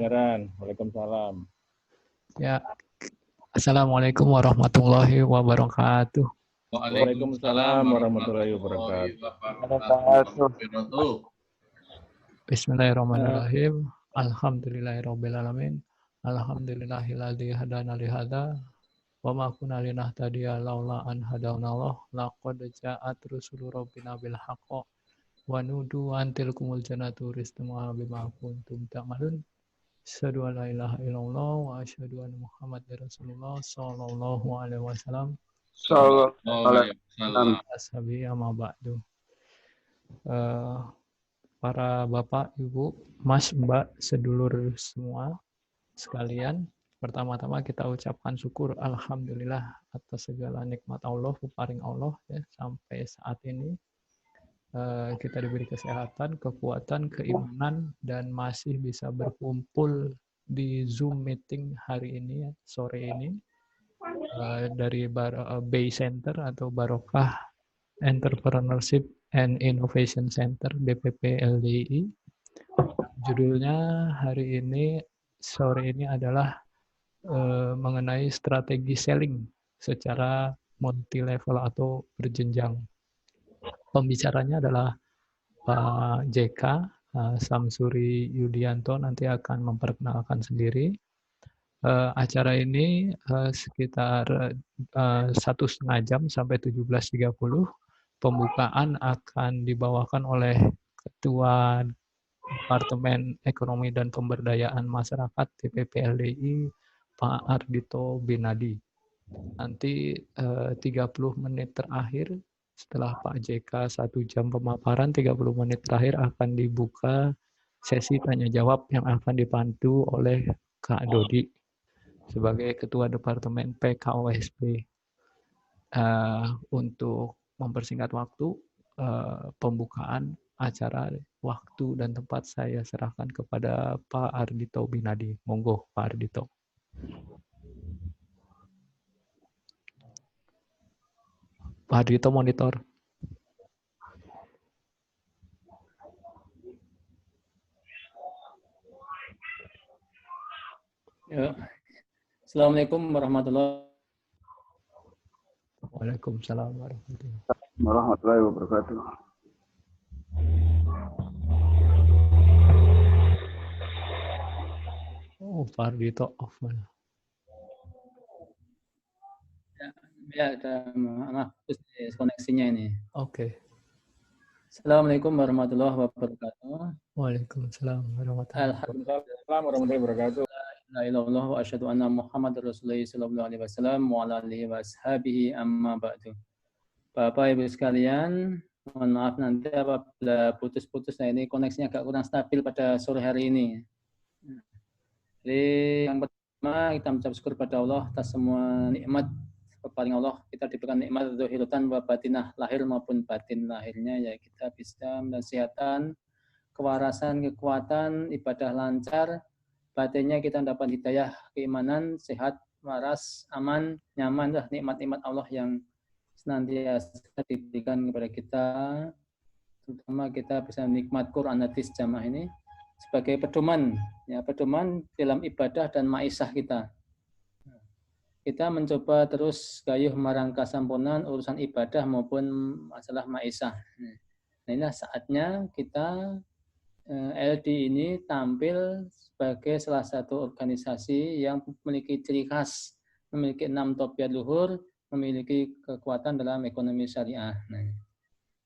Pangeran. Waalaikumsalam. Ya, Assalamualaikum warahmatullahi wabarakatuh. Waalaikumsalam warahmatullahi wabarakatuh. Bismillahirrahmanirrahim. Alhamdulillahirrabbilalamin. Alhamdulillahilladzi hadana li hadza wa ma kunna linahtadiya laula an hadanallah laqad ja'at rusulu rabbina bil haqq wa nudu an tilkumul jannatu uristuha bima kuntum ta'malun. Asyhadu an la ilaha illallah wa asyhadu anna Muhammadar Rasulullah sallallahu alaihi wasallam. Ashabi amma ba'du. Para bapak, ibu, mas, mbak, sedulur semua sekalian, pertama-tama kita ucapkan syukur alhamdulillah atas segala nikmat Allah, peparing Allah ya, sampai saat ini kita diberi kesehatan, kekuatan, keimanan, dan masih bisa berkumpul di Zoom meeting hari ini, sore ini, dari Bay Center atau Barokah Entrepreneurship and Innovation Center BPP LDI. Judulnya hari ini, sore ini adalah mengenai strategi selling secara multi level atau berjenjang. Pembicaranya adalah Pak JK Samsuri Yudianto, nanti akan memperkenalkan sendiri. Acara ini sekitar 1,5 jam sampai 17.30. Pembukaan akan dibawakan oleh Ketua Departemen Ekonomi dan Pemberdayaan Masyarakat DPP LDI, Pak Ardhito Binadi. Nanti 30 menit terakhir setelah Pak JK 1 jam pemaparan, 30 menit terakhir akan dibuka sesi tanya jawab yang akan dipandu oleh Kak Dodi sebagai Ketua Departemen PKOSP. Untuk mempersingkat waktu, pembukaan acara, waktu dan tempat saya serahkan kepada Pak Ardhito Binadi. Monggo Pak Ardhito. Pak Ardhito monitor. Ya. Assalamualaikum warahmatullahi wabarakatuh. Waalaikumsalam warahmatullahi wabarakatuh. Oh, Pak Ardhito off mana? Ya, maaf, koneksinya ini. Oke. Assalamualaikum warahmatullahi wabarakatuh. Waalaikumsalam warahmatullahi wabarakatuh. La ilaha illallah wa asyhadu anna Muhammadar Rasulullah sallallahu alaihi wasallam wa ala alihi wa ashabihi amma ba'du. Bapak Ibu sekalian, mohon maaf nanti apabila putus-putus. Nah, ini koneksinya agak kurang stabil pada sore hari ini. Jadi yang pertama kita mengucap syukur pada Allah atas semua nikmat kepada Allah. Kita diberikan nikmat zahiratan wa batinah, lahir maupun batin. Lahirnya ya kita bisa kesehatan, kewarasan, kekuatan, ibadah lancar. Batinnya kita dapat hidayah, keimanan, sehat, waras, aman, nyaman, nikmat-nikmat Allah yang senantiasa diberikan kepada kita. Terutama kita bisa menikmat Quran hadis jamaah ini sebagai pedoman, ya, pedoman dalam ibadah dan maisah kita. Kita mencoba terus gayuh marang kasampunan urusan ibadah maupun masalah maisah. Nah, inilah saatnya kita LD ini tampil sebagai salah satu organisasi yang memiliki ciri khas, memiliki 6 topiat luhur, memiliki kekuatan dalam ekonomi syariah. Nah,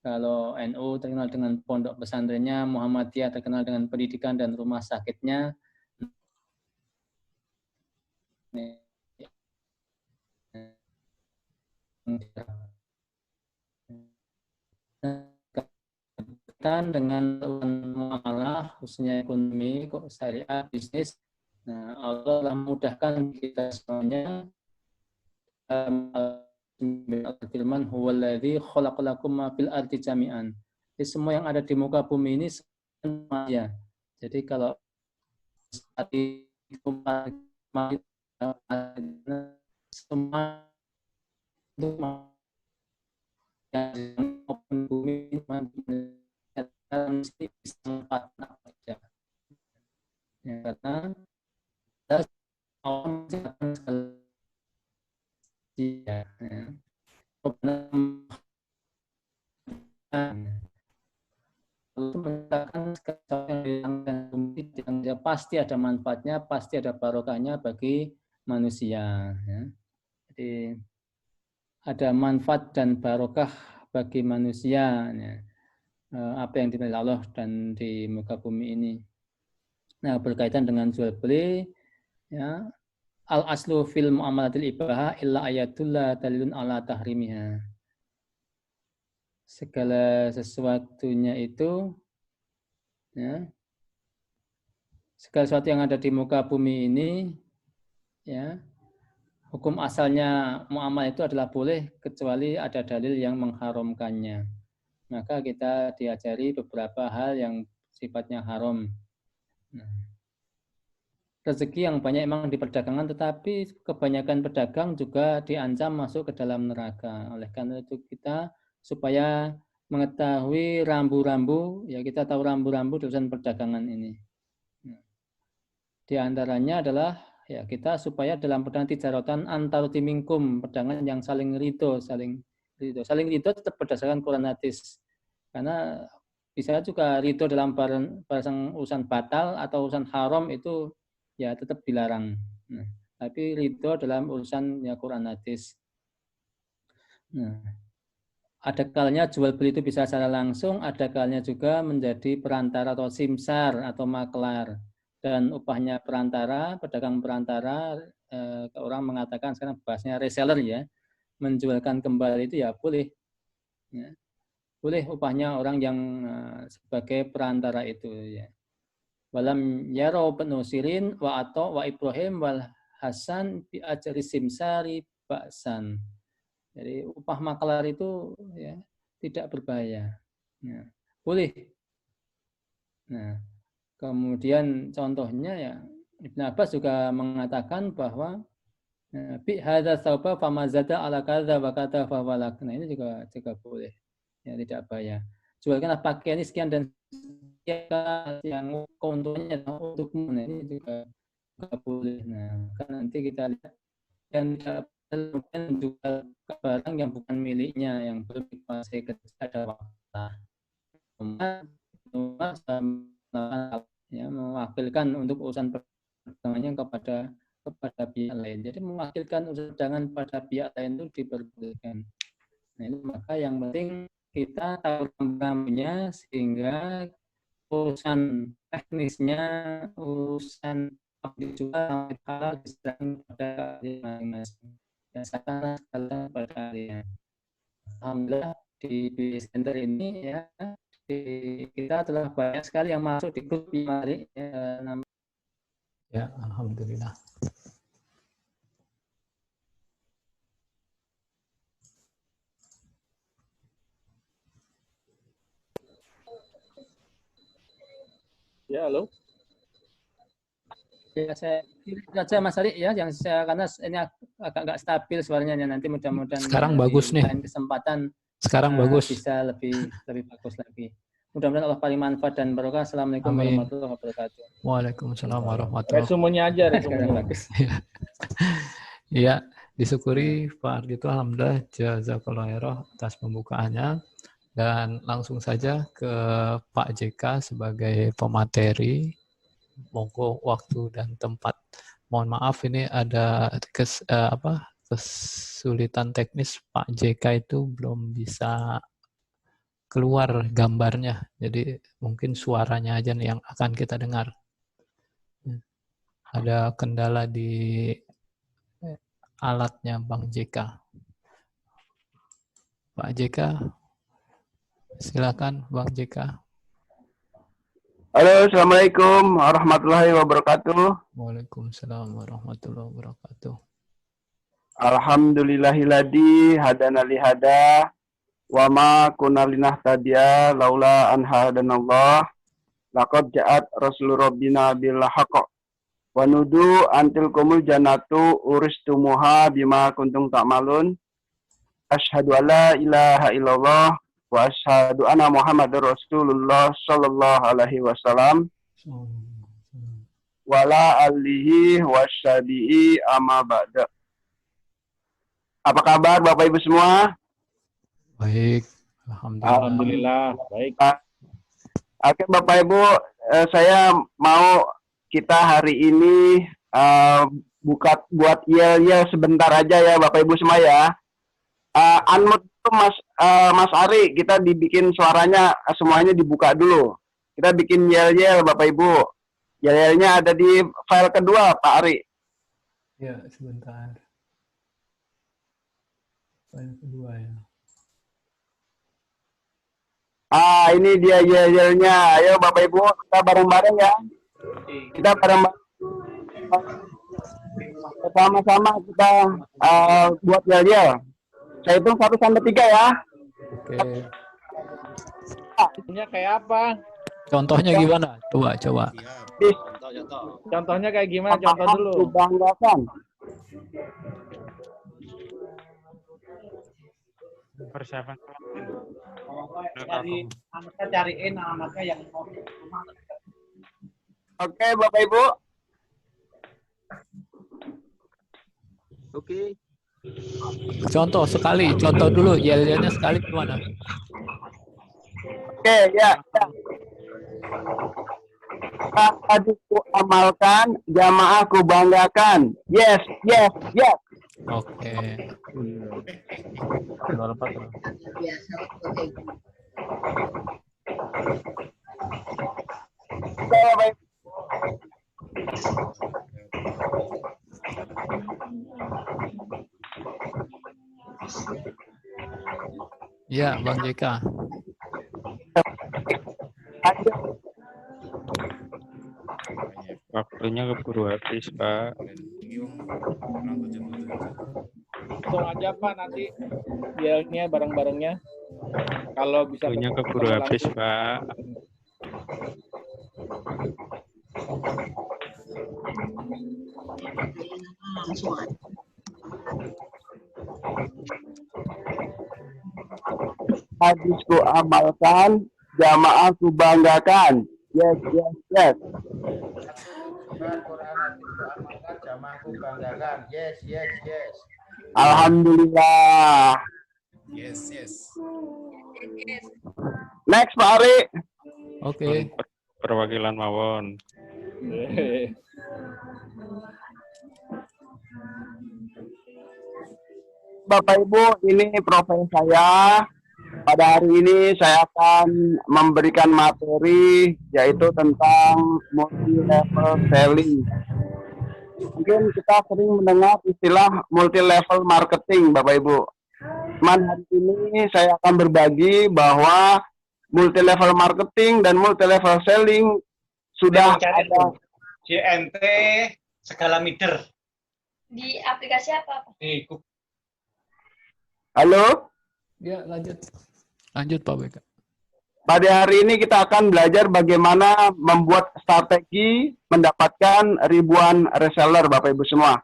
kalau NU terkenal dengan pondok pesantrennya, Muhammadiyah terkenal dengan pendidikan dan rumah sakitnya. Dengan muamalah, khususnya ekonomi, syariah, bisnis. Nah, Allah telah memudahkan kita semuanya. Firman huwallazi khalaqalakum ma fil ardi jami'an. Jadi semua yang ada di muka bumi ini semuanya. Jadi kalau semua bumi mesti bisa ya, karena Allah menciptakan sesuatu yang pasti ada manfaatnya, pasti ada barokahnya bagi manusia. Ya. Jadi ada manfaat dan barokah bagi manusia. Ya. Apa yang dimiliki Allah dan di muka bumi ini. Nah, berkaitan dengan jual beli, ya, al aslu fil muamalatil ibaha illa ayatullah dalilun ala tahrimiha. Segala sesuatunya itu, ya, segala sesuatu yang ada di muka bumi ini, ya, hukum asalnya muamalah itu adalah boleh kecuali ada dalil yang mengharamkannya. Maka kita diajari beberapa hal yang sifatnya haram. Nah, rezeki yang banyak memang di perdagangan, tetapi kebanyakan pedagang juga diancam masuk ke dalam neraka. Oleh karena itu kita supaya mengetahui rambu-rambu, ya kita tahu rambu-rambu dalam perdagangan ini. Nah, di antaranya adalah ya kita supaya dalam perdagangan tijaratan antar timingkum, perdagangan yang saling ridho, saling ridho tetap berdasarkan Quran hadis. Karena bisa juga ridho dalam barang urusan batal atau urusan haram itu ya tetap dilarang. Nah, tapi ridho dalam urusan ya Quran hadis. Nah, ada kalanya jual beli itu bisa secara langsung, ada kalanya juga menjadi perantara atau simsar atau maklar. Dan upahnya perantara, pedagang perantara, orang mengatakan sekarang bahasanya reseller ya, menjualkan kembali itu ya boleh. Ya. Boleh upahnya orang yang sebagai perantara itu ya. Walam yarau ibnu Sirin wa Atha wa Ibrahim wal Hasan bi ajri simsari ba'san. Jadi upah maklar itu ya tidak berbahaya. Ya, boleh. Nah, kemudian contohnya ya Ibnu Abbas juga mengatakan bahwa bi hadza sauba famazada ala kadza wa kadza fa walak. Nah, ini juga boleh. Ya tidak bahaya. Jualkanlah pakaian ini sekian dan yang keuntungannya untukmu. Nah, ini juga nggak boleh. Nah, kan nanti kita lihat yang juga barang yang bukan miliknya, yang belum dikuasai ketika ada waktu. Ya, mewakilkan untuk urusan perdagangannya kepada pihak lain. Jadi mewakilkan urusan perdagangan pada pihak lain itu diperbolehkan. Nah, ini maka yang penting kita tahu rambunya sehingga urusan teknisnya, urusan dijual halal diserahkan pada masing-masing. Dan sekarang pada kalian. Alhamdulillah di center ini ya kita telah banyak sekali yang masuk di grup mari ya, alhamdulillah. Ya, halo. Ya, saya Mas Ari ya, yang saya karena ini agak nggak stabil suaranya, nanti mudah-mudahan sekarang bagus nih. Lain kesempatan sekarang bagus. Bisa lebih bagus lagi. Mudah-mudahan Allah paling manfaat dan barokah. Assalamualaikum warahmatullahi wabarakatuh. Waalaikumsalam warahmatullahi wabarakatuh. Resumonya aja, resumonya bagus. Iya, disyukuri Pak Ardhito, alhamdulillah jazakallahu khairan atas pembukaannya. Dan langsung saja ke Pak JK sebagai pemateri. Monggo waktu dan tempat. Mohon maaf ini ada kesulitan teknis, Pak JK itu belum bisa keluar gambarnya. Jadi mungkin suaranya aja nih yang akan kita dengar. Ada kendala di alatnya Bang JK. Pak JK, silakan Bang JK. Halo, Assalamualaikum warahmatullahi wabarakatuh. Waalaikumsalam warahmatullahi wabarakatuh. Alhamdulillahilladzi hadana li hada wa ma kunna linahtadiya laula an hadanallah. Laqad ja'at rasul rabbina bil haqq wa nudu antil kumul jannatu uristumuha bima kuntum ta'malun. Asyhadu alla ilaha illallah wa asyhadu anna Muhammadar Rasulullah sallallahu alaihi wasallam wala alihi washabihi amma ba'da. Apa kabar Bapak Ibu semua? Baik, alhamdulillah. Alhamdulillah, baik. Oke, Bapak Ibu, saya mau kita hari ini buat yel-yel sebentar aja ya Bapak Ibu semua ya. Unmute itu Mas Ari, kita dibikin suaranya semuanya dibuka dulu. Kita bikin yel-yel Bapak Ibu. Yel-yelnya ada di file kedua Pak Ari. Ya, sebentar. File kedua ya. Ini dia yel-yelnya. Ayo Bapak Ibu, kita bareng-bareng ya. Kita bareng-bareng. Sama-sama kita buat yel-yel. Saya hitung 1 sampai 3 ya. Oke. Contohnya kayak apa? Contohnya gimana? Coba. Contohnya kayak gimana? Contoh dulu. Banggakan. Persiapan. Cariin alamatnya yang mau. Oke, Bapak Ibu. Oke. Contoh dulu. Yel-yelnya sekali gimana? Oke, ya. Tadiku amalkan, jamaahku banggakan. Yes. Oke. Oke, Bapak Ibu. Ya, Bang JK. Waktunya keburu habis, Pak. Langsung aja Pak nanti yelnya bareng-barengnya. Kalau bisa Waktunya keburu habis, Pak. Hadisku amalkan, jamaahku banggakan. Yes. Yes. Alhamdulillah. Yes. Next, Pak Ari. Oke. Perwakilan mawon. Bapak Ibu, ini profil saya. Pada hari ini saya akan memberikan materi yaitu tentang multi level selling. Mungkin kita sering mendengar istilah multi level marketing, Bapak Ibu. Cuman hari ini saya akan berbagi bahwa multi level marketing dan multi level selling sudah ada. JNT segala meter. Di aplikasi apa? Di Halo? Ya, lanjut Pak BK. Pada hari ini kita akan belajar bagaimana membuat strategi mendapatkan ribuan reseller, Bapak Ibu semua.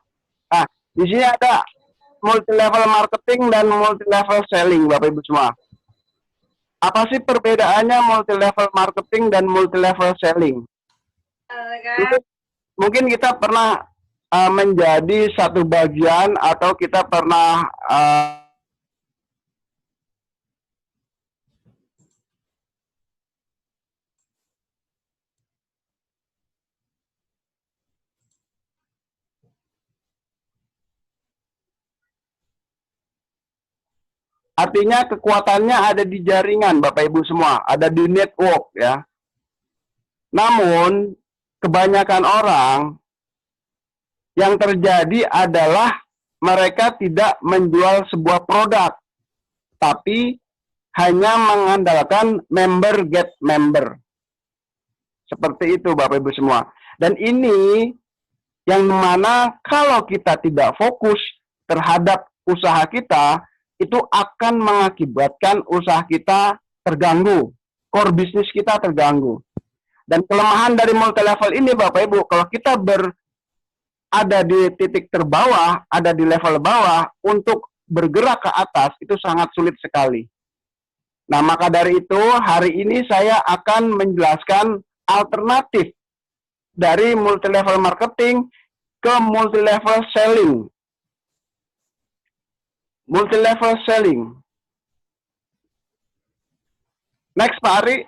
Nah, di sini ada multi level marketing dan multi level selling, Bapak Ibu semua. Apa sih perbedaannya multi level marketing dan multi level selling? Mungkin kita pernah menjadi satu bagian atau kita pernah artinya kekuatannya ada di jaringan, Bapak Ibu semua, ada di network ya. Namun kebanyakan orang yang terjadi adalah mereka tidak menjual sebuah produk, tapi hanya mengandalkan member get member. Seperti itu Bapak Ibu semua. Dan ini yang mana kalau kita tidak fokus terhadap usaha kita, itu akan mengakibatkan usaha kita terganggu, core bisnis kita terganggu. Dan kelemahan dari multi level ini Bapak Ibu, kalau kita ada di titik terbawah, ada di level bawah, untuk bergerak ke atas, itu sangat sulit sekali. Nah, maka dari itu, hari ini saya akan menjelaskan alternatif dari multi level marketing ke multi level selling. Multi level selling. Next, Pak Ari.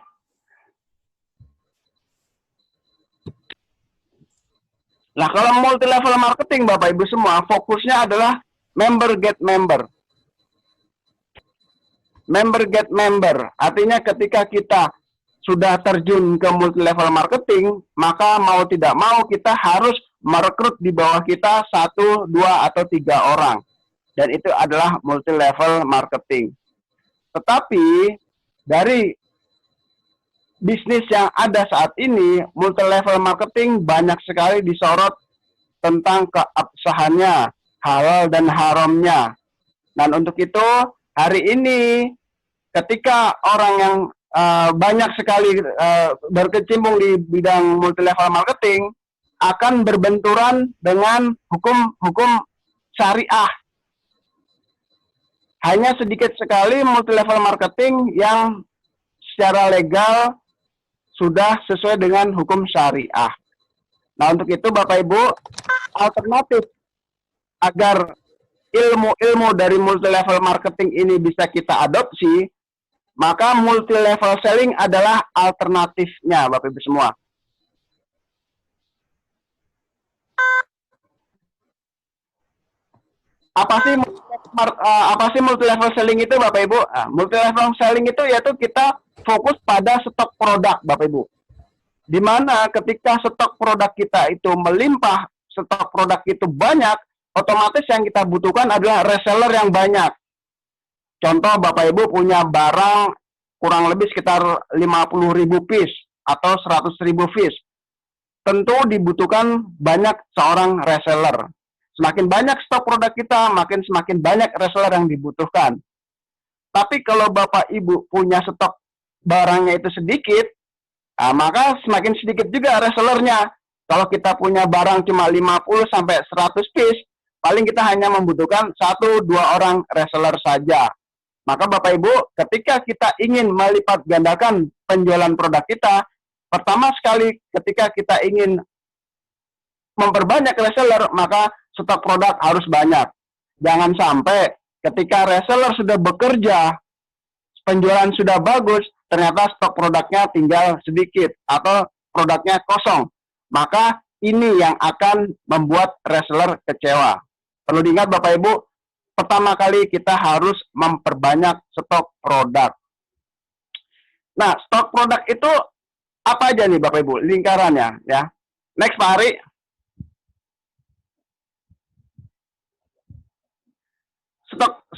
Nah, kalau multi level marketing Bapak Ibu semua, fokusnya adalah member get member. Member get member, artinya ketika kita sudah terjun ke multi level marketing, maka mau tidak mau kita harus merekrut di bawah kita 1, 2, atau 3 orang. Dan itu adalah multi level marketing. Tetapi dari bisnis yang ada saat ini, multi level marketing banyak sekali disorot tentang keabsahannya, halal dan haramnya. Dan untuk itu, hari ini ketika orang yang banyak sekali berkecimpung di bidang multi level marketing akan berbenturan dengan hukum syariah. Hanya sedikit sekali multi level marketing yang secara legal sudah sesuai dengan hukum syariah. Nah, untuk itu Bapak Ibu, alternatif agar ilmu-ilmu dari multi level marketing ini bisa kita adopsi, maka multi level selling adalah alternatifnya Bapak Ibu semua. Apa sih multi level selling itu Bapak Ibu? Multi level selling itu yaitu kita fokus pada stok produk Bapak Ibu. Di mana ketika stok produk kita itu melimpah, stok produk itu banyak, otomatis yang kita butuhkan adalah reseller yang banyak. Contoh Bapak Ibu punya barang kurang lebih sekitar 50.000 piece atau 100.000 piece. Tentu dibutuhkan banyak seorang reseller. Semakin banyak stok produk kita, semakin banyak reseller yang dibutuhkan. Tapi kalau Bapak Ibu punya stok barangnya itu sedikit, maka semakin sedikit juga resellernya. Kalau kita punya barang cuma 50 sampai 100 piece, paling kita hanya membutuhkan 1-2 orang reseller saja. Maka Bapak Ibu, ketika kita ingin melipat gandakan penjualan produk kita, pertama sekali ketika kita ingin memperbanyak reseller, maka stok produk harus banyak. Jangan sampai ketika reseller sudah bekerja, penjualan sudah bagus, ternyata stok produknya tinggal sedikit atau produknya kosong. Maka ini yang akan membuat reseller kecewa. Perlu diingat Bapak Ibu, pertama kali kita harus memperbanyak stok produk. Nah, stok produk itu apa aja nih Bapak Ibu? Lingkarannya ya. Next Pak Ari.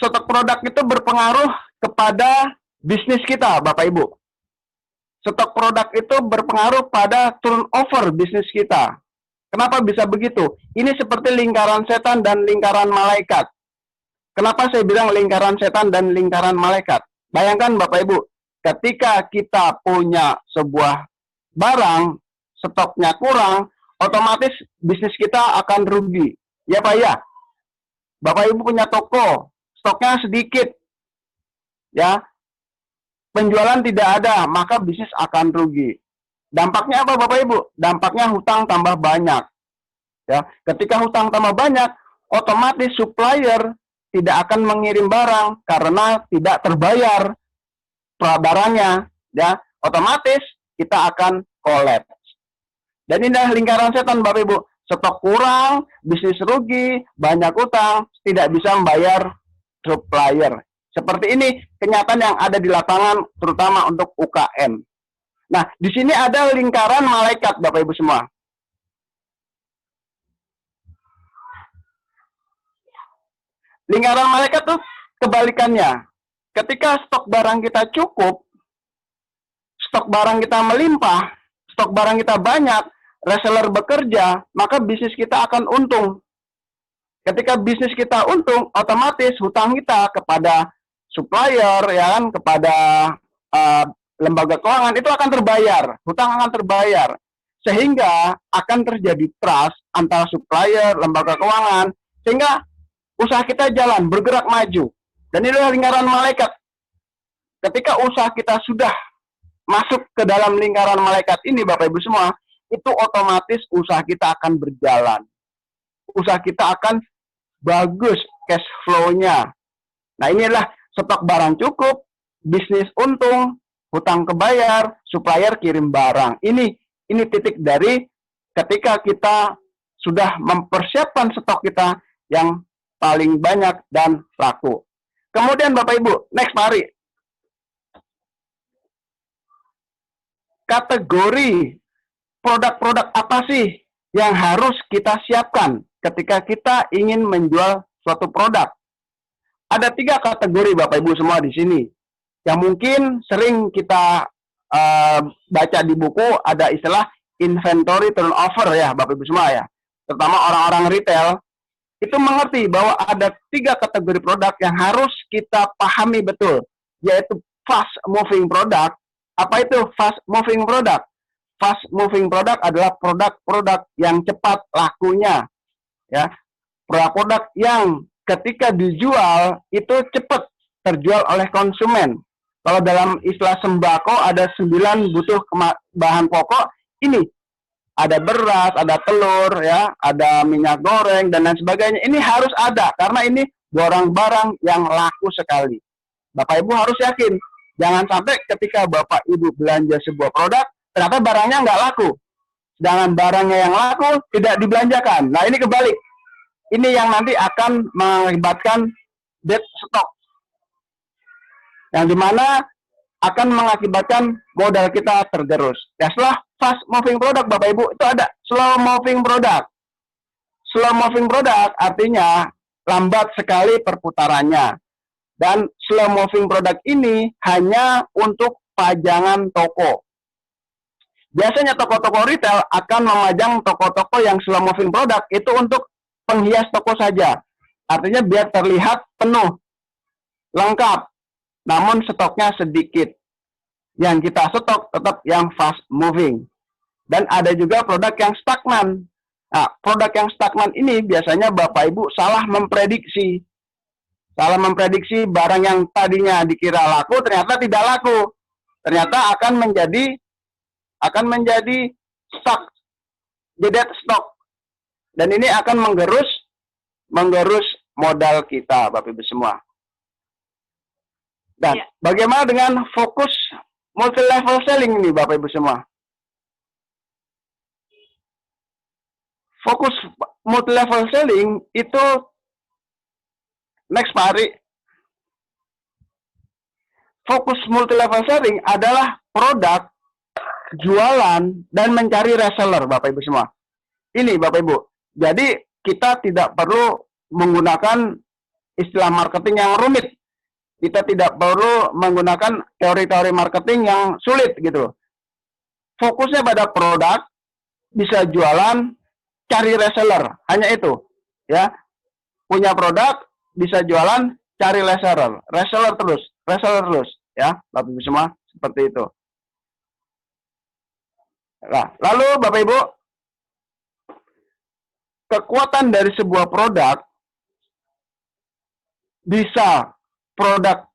Stok produk itu berpengaruh kepada bisnis kita, Bapak Ibu. Stok produk itu berpengaruh pada turnover bisnis kita. Kenapa bisa begitu? Ini seperti lingkaran setan dan lingkaran malaikat. Kenapa saya bilang lingkaran setan dan lingkaran malaikat? Bayangkan Bapak Ibu, ketika kita punya sebuah barang, stoknya kurang, otomatis bisnis kita akan rugi. Ya Pak ya? Bapak Ibu punya toko, stoknya sedikit, ya, penjualan tidak ada, maka bisnis akan rugi. Dampaknya apa Bapak Ibu? Dampaknya hutang tambah banyak. Ya, ketika hutang tambah banyak, otomatis supplier tidak akan mengirim barang karena tidak terbayar barangnya, ya, otomatis kita akan kolaps. Dan ini adalah lingkaran setan Bapak Ibu. Stok kurang, bisnis rugi, banyak utang, tidak bisa membayar supplier. Seperti ini kenyataan yang ada di lapangan, terutama untuk UKM. Nah, di sini ada lingkaran malaikat, Bapak Ibu semua. Lingkaran malaikat tuh kebalikannya. Ketika stok barang kita cukup, stok barang kita melimpah, stok barang kita banyak, reseller bekerja, maka bisnis kita akan untung. Ketika bisnis kita untung, otomatis hutang kita kepada supplier, ya kan, kepada lembaga keuangan itu akan terbayar, hutang akan terbayar, sehingga akan terjadi trust antara supplier, lembaga keuangan, sehingga usaha kita jalan, bergerak maju. Dan inilah lingkaran malaikat. Ketika usaha kita sudah masuk ke dalam lingkaran malaikat ini, Bapak Ibu semua, itu otomatis usaha kita akan berjalan. Usaha kita akan bagus cash flow-nya. Nah, inilah stok barang cukup, bisnis untung, hutang kebayar, supplier kirim barang. Ini titik dari ketika kita sudah mempersiapkan stok kita yang paling banyak dan laku. Kemudian Bapak Ibu, next Pak Ari. Kategori produk-produk apa sih yang harus kita siapkan ketika kita ingin menjual suatu produk? Ada 3 kategori Bapak Ibu semua di sini. Yang mungkin sering kita baca di buku, ada istilah inventory turnover ya Bapak Ibu semua ya. Terutama orang-orang retail, itu mengerti bahwa ada 3 kategori produk yang harus kita pahami betul, yaitu fast moving product. Apa itu fast moving product? Fast moving product adalah produk-produk yang cepat lakunya, ya. Produk-produk yang ketika dijual itu cepat terjual oleh konsumen. Kalau dalam istilah sembako ada 9 butuh bahan pokok, ini ada beras, ada telur, ya, ada minyak goreng dan lain sebagainya. Ini harus ada karena ini barang-barang yang laku sekali. Bapak Ibu harus yakin, jangan sampai ketika Bapak Ibu belanja sebuah produk, ternyata barangnya nggak laku. Sedangkan barangnya yang laku tidak dibelanjakan. Nah ini kebalik. Ini yang nanti akan mengakibatkan dead stock. Yang dimana akan mengakibatkan modal kita tergerus. Ya, setelah fast moving product Bapak Ibu, itu ada slow moving product. Slow moving product artinya lambat sekali perputarannya. Dan slow moving product ini hanya untuk pajangan toko. Biasanya toko-toko retail akan memajang toko-toko yang slow moving product itu untuk penghias toko saja. Artinya biar terlihat penuh, lengkap, namun stoknya sedikit. Yang kita stok tetap yang fast moving. Dan ada juga produk yang stagnan. Nah, produk yang stagnan ini biasanya Bapak Ibu salah memprediksi. Salah memprediksi barang yang tadinya dikira laku ternyata tidak laku. Ternyata akan menjadi stock, dead stock. Dan ini akan menggerus modal kita, Bapak Ibu semua. Dan bagaimana dengan fokus multi level selling ini, Bapak Ibu semua? Fokus multi level selling itu next Pak Ari. Fokus multi level selling adalah produk, jualan, dan mencari reseller, Bapak Ibu semua. Ini Bapak Ibu. Jadi kita tidak perlu menggunakan istilah marketing yang rumit. Kita tidak perlu menggunakan teori-teori marketing yang sulit gitu. Fokusnya pada produk, bisa jualan, cari reseller. Hanya itu. Ya. Punya produk, bisa jualan, cari reseller. Reseller terus. Ya, Bapak Ibu semua, seperti itu. Nah, lalu Bapak Ibu, kekuatan dari sebuah produk bisa produk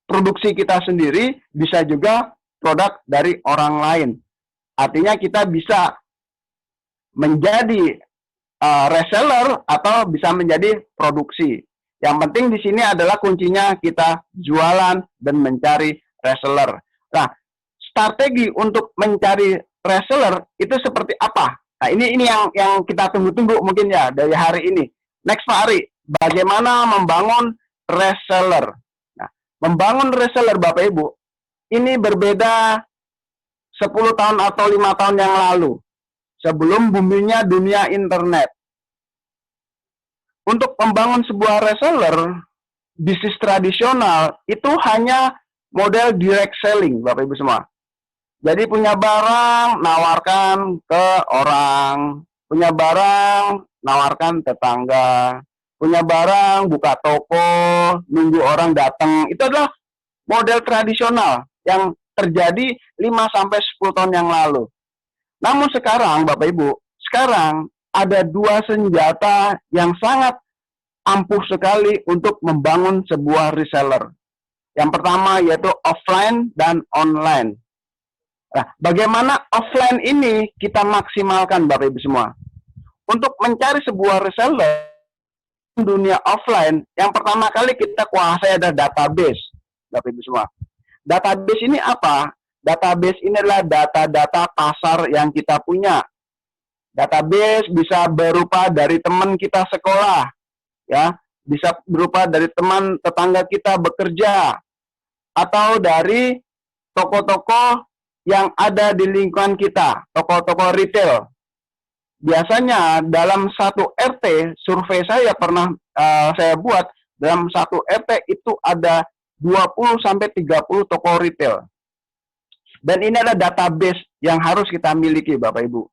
produksi kita sendiri, bisa juga produk dari orang lain. Artinya kita bisa menjadi reseller atau bisa menjadi produksi. Yang penting di sini adalah kuncinya kita jualan dan mencari reseller. Nah, strategi untuk mencari reseller itu seperti apa? Nah, ini yang kita tunggu-tunggu mungkin ya dari hari ini. Next Pak Ari, bagaimana membangun reseller? Nah, membangun reseller Bapak Ibu, ini berbeda 10 tahun atau 5 tahun yang lalu. Sebelum boomingnya dunia internet. Untuk membangun sebuah reseller, bisnis tradisional itu hanya model direct selling, Bapak Ibu semua. Jadi punya barang, nawarkan ke orang. Punya barang, nawarkan tetangga. Punya barang, buka toko, nunggu orang datang. Itu adalah model tradisional yang terjadi 5-10 tahun yang lalu. Namun sekarang, Bapak Ibu, sekarang ada 2 senjata yang sangat ampuh sekali untuk membangun sebuah reseller. Yang pertama yaitu offline dan online. Nah, bagaimana offline ini kita maksimalkan Bapak Ibu semua? Untuk mencari sebuah reseller dunia offline, yang pertama kali kita kuasai adalah database, Bapak Ibu semua. Database ini apa? Database ini adalah data-data pasar yang kita punya. Database bisa berupa dari teman kita sekolah, ya, bisa berupa dari teman tetangga kita bekerja, atau dari toko-toko yang ada di lingkungan kita, toko-toko retail. Biasanya dalam satu RT, survei saya pernah saya buat, dalam satu RT itu ada 20-30 toko retail. Dan ini adalah database yang harus kita miliki, Bapak Ibu.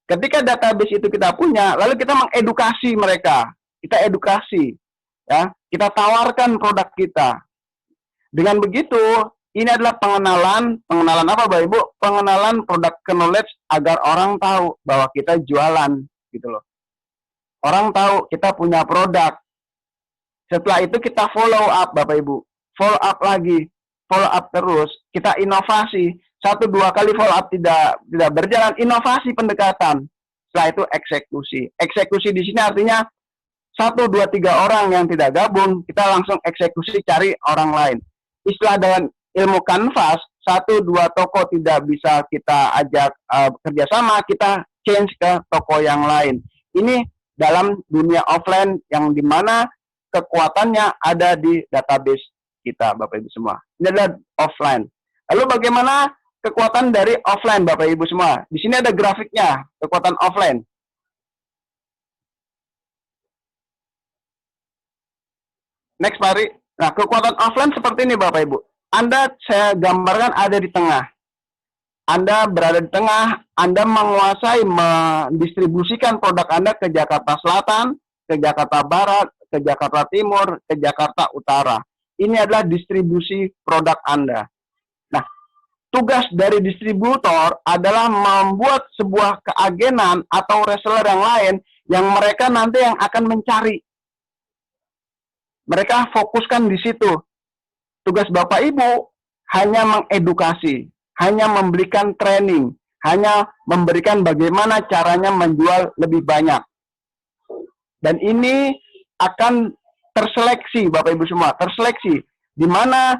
Ketika database itu kita punya, lalu kita mengedukasi mereka. Kita edukasi, ya, kita tawarkan produk kita. Dengan begitu, ini adalah pengenalan apa, Bapak Ibu? Pengenalan produk knowledge agar orang tahu bahwa kita jualan, gitu loh. Orang tahu kita punya produk. Setelah itu kita follow up, Bapak Ibu. Follow up lagi, follow up terus. Kita inovasi. 1-2 kali follow up tidak berjalan, inovasi pendekatan. Setelah itu eksekusi. Eksekusi di sini artinya 1, 2, 3 orang yang tidak gabung, kita langsung eksekusi cari orang lain. Istilah dalam ilmu kanvas, 1-2 toko tidak bisa kita ajak kerjasama, kita change ke toko yang lain. Ini dalam dunia offline yang dimana kekuatannya ada di database kita, Bapak Ibu semua. Ini adalah offline. Lalu bagaimana kekuatan dari offline, Bapak Ibu semua? Di sini ada grafiknya, kekuatan offline. Next, mari. Nah, kekuatan offline seperti ini, Bapak Ibu. Anda, saya gambarkan ada di tengah. Anda berada di tengah, Anda menguasai, mendistribusikan produk Anda ke Jakarta Selatan, ke Jakarta Barat, ke Jakarta Timur, ke Jakarta Utara. Ini adalah distribusi produk Anda. Nah, tugas dari distributor adalah membuat sebuah keagenan atau reseller yang lain yang mereka nanti yang akan mencari. Mereka fokuskan di situ. Tugas Bapak Ibu hanya mengedukasi, hanya memberikan training, hanya memberikan bagaimana caranya menjual lebih banyak. Dan ini akan terseleksi, Bapak Ibu semua, terseleksi. Di mana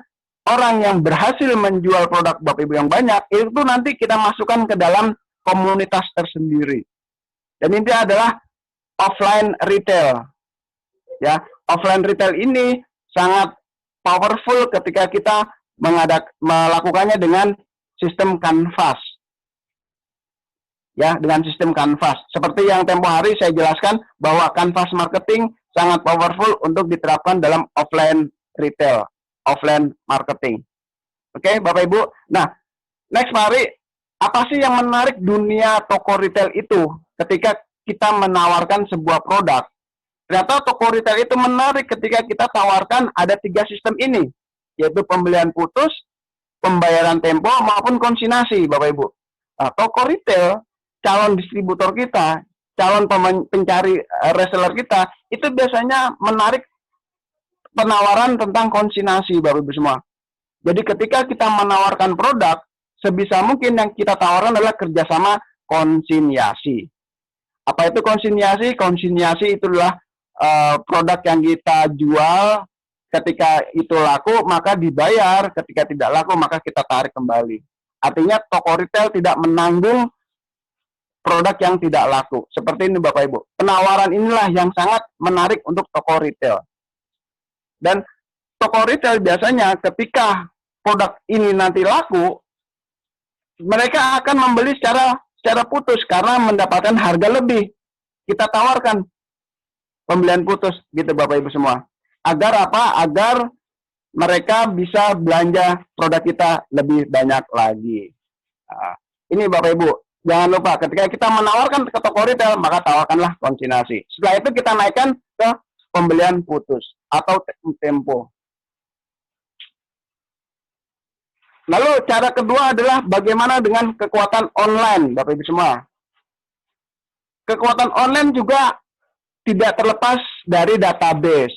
orang yang berhasil menjual produk Bapak Ibu yang banyak, itu nanti kita masukkan ke dalam komunitas tersendiri. Dan ini adalah offline retail. Ya, offline retail ini sangat powerful ketika kita melakukannya dengan sistem kanvas. Ya, dengan sistem kanvas. Seperti yang tempo hari saya jelaskan bahwa kanvas marketing sangat powerful untuk diterapkan dalam offline retail, offline marketing. Oke, Bapak Ibu. Nah, next mari, apa sih yang menarik dunia toko retail itu ketika kita menawarkan sebuah produk? Ternyata toko retail itu menarik ketika kita tawarkan ada 3 sistem ini, yaitu pembelian putus, pembayaran tempo, maupun konsinyasi, Bapak Ibu. Nah, toko retail, calon distributor kita, calon pencari reseller kita, itu biasanya menarik penawaran tentang konsinyasi, Bapak Ibu semua. Jadi ketika kita menawarkan produk, sebisa mungkin yang kita tawarkan adalah kerjasama konsinyasi. Apa itu konsinyasi? Konsinyasi itulah produk yang kita jual, ketika itu laku maka dibayar, ketika tidak laku maka kita tarik kembali. Artinya toko retail tidak menanggung produk yang tidak laku. Seperti ini Bapak Ibu. Penawaran inilah yang sangat menarik untuk toko retail. Dan toko retail biasanya ketika produk ini nanti laku, mereka akan membeli secara putus karena mendapatkan harga lebih. Kita tawarkan pembelian putus gitu Bapak Ibu semua. Agar apa? Agar mereka bisa belanja produk kita lebih banyak lagi. Nah, ini Bapak Ibu, jangan lupa ketika kita menawarkan ke toko retail, maka tawarkanlah konsinyasi. Setelah itu kita naikkan ke pembelian putus atau tempo. Lalu cara kedua adalah bagaimana dengan kekuatan online, Bapak Ibu semua. Kekuatan online juga tidak terlepas dari database.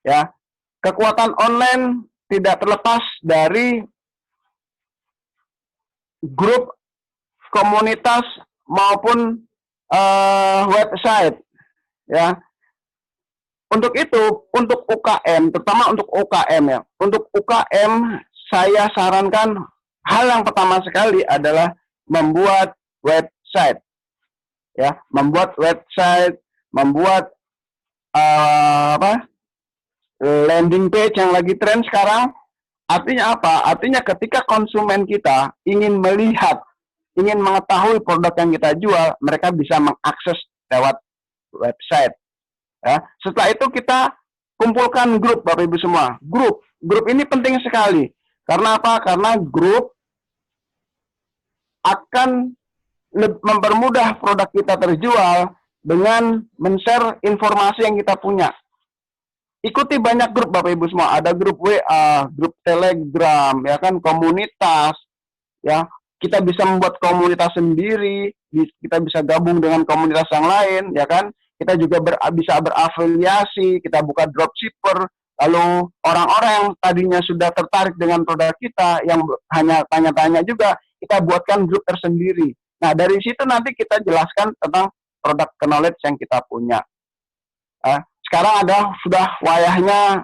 Ya. Kekuatan online tidak terlepas dari grup, komunitas maupun website. Ya. Untuk itu, untuk UKM, terutama untuk UKM ya. Untuk UKM saya sarankan hal yang pertama sekali adalah membuat website. ya, membuat website, membuat landing page yang lagi tren sekarang. Artinya apa? Artinya ketika konsumen kita ingin melihat, ingin mengetahui produk yang kita jual, mereka bisa mengakses lewat website. Ya. Setelah itu kita kumpulkan grup, Bapak Ibu semua. Grup ini penting sekali. Karena apa? Karena grup akan mempermudah produk kita terjual dengan men-share informasi yang kita punya. Ikuti banyak grup Bapak Ibu semua, ada grup WA, grup Telegram, ya kan, komunitas, ya. Kita bisa membuat komunitas sendiri, kita bisa gabung dengan komunitas yang lain, ya kan. Kita juga bisa berafiliasi, kita buka dropshipper, lalu orang-orang yang tadinya sudah tertarik dengan produk kita, yang hanya tanya-tanya juga, kita buatkan grup tersendiri. Nah, dari situ nanti kita jelaskan tentang produk knowledge yang kita punya. Sekarang sudah wayahnya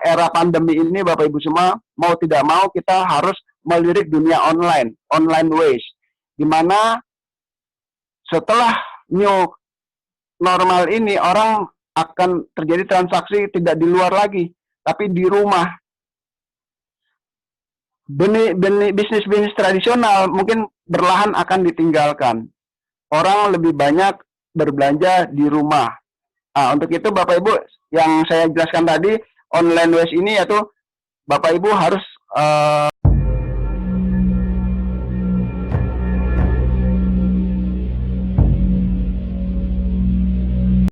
era pandemi ini, Bapak Ibu semua, mau tidak mau kita harus melirik dunia online ways, di mana setelah new normal ini orang akan terjadi transaksi tidak di luar lagi, tapi di rumah. Bisnis tradisional mungkin berlahan akan ditinggalkan. Orang lebih banyak berbelanja di rumah. Nah, untuk itu Bapak Ibu yang saya jelaskan tadi, online ways ini yaitu Bapak Ibu harus